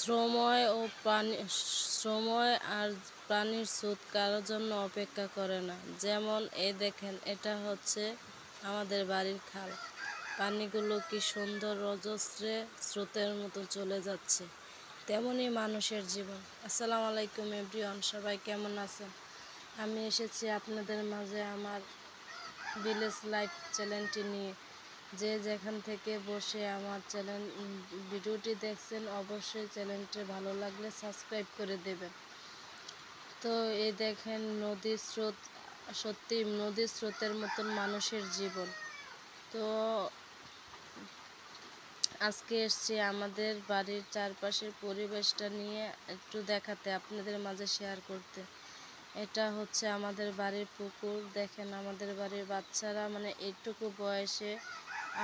সময় আর প্রাণীর স্রোত কারোর জন্য অপেক্ষা করে না। যেমন এই দেখেন, এটা হচ্ছে আমাদের বাড়ির খাল। পানিগুলো কি সুন্দর অজস্রে স্রোতের মতো চলে যাচ্ছে। তেমনই মানুষের জীবন। আসসালামু আলাইকুম এভরিওয়ান, সবাই কেমন আছেন? আমি এসেছি আপনাদের মাঝে আমার ভিলেজ লাইফ চ্যানেলটি নিয়ে। যে যেখান থেকে বসে আমার ভিডিওটি দেখছেন, অবশ্যই চ্যানেলটি ভালো লাগলে সাবস্ক্রাইব করে দেবেন। তো এই দেখেন, নদীর স্রোত, সত্যি নদীর স্রোতের মতন মানুষের জীবন। তো আজকে এসছি আমাদের বাড়ির চারপাশের পরিবেশটা নিয়ে একটু দেখাতে, আপনাদের মাঝে শেয়ার করতে। এটা হচ্ছে আমাদের বাড়ির পুকুর। দেখেন, আমাদের বাড়ির বাচ্চারা মানে এইটুকু বয়সে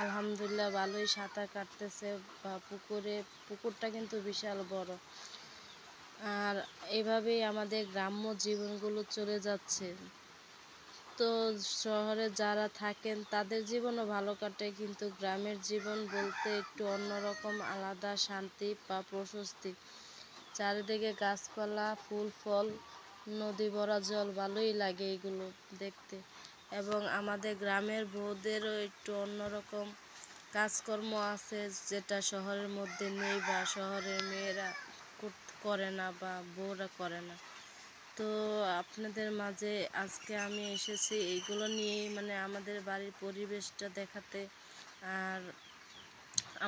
আলহামদুলিল্লাহ ভালোই সাঁতার কাটতেছে বা পুকুরটা কিন্তু বিশাল বড়। আর এভাবেই আমাদের গ্রাম্য জীবনগুলো চলে যাচ্ছে। তো শহরে যারা থাকেন তাদের জীবনও ভালো কাটে, কিন্তু গ্রামের জীবন বলতে একটু অন্যরকম, আলাদা শান্তি বা প্রশস্তি। চারিদিকে গাছপালা, ফুল ফল, নদী ভরা জল, ভালোই লাগে এগুলো দেখতে। এবং আমাদের গ্রামের বউদেরও একটু অন্যরকম কাজকর্ম আছে, যেটা শহরের মধ্যে নেই বা শহরের মেয়েরা করে না বা বউরা করে না। তো আপনাদের মাঝে আজকে আমি এসেছি এইগুলো নিয়েই, মানে আমাদের বাড়ির পরিবেশটা দেখাতে। আর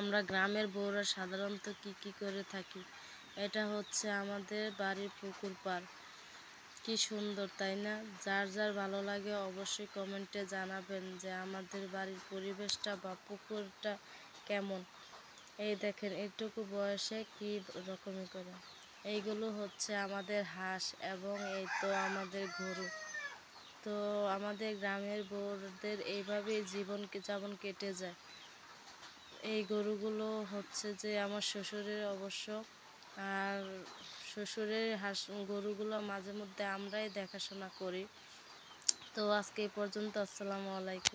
আমরা গ্রামের বউরা সাধারণত কি করে থাকি। এটা হচ্ছে আমাদের বাড়ির পুকুর পাড়। কি সুন্দর, তাই না? যার যার ভালো লাগে অবশ্যই কমেন্টে জানাবেন যে আমাদের বাড়ির পরিবেশটা বা পুকুরটা কেমন। এই দেখেন, এইটুকু বয়সে কি রকমই করে। এইগুলো হচ্ছে আমাদের হাঁস এবং এই তো আমাদের গরু। তো আমাদের গ্রামের বউদের এইভাবেই জীবন কেটে যায়। এই গরুগুলো হচ্ছে যে আমার শ্বশুরের অবশ্য। আর শ্বশুরের গরুগুলো মাঝে মধ্যে আমরাই দেখাশোনা করি। তো আজকে এই পর্যন্ত। আসসালামু আলাইকুম।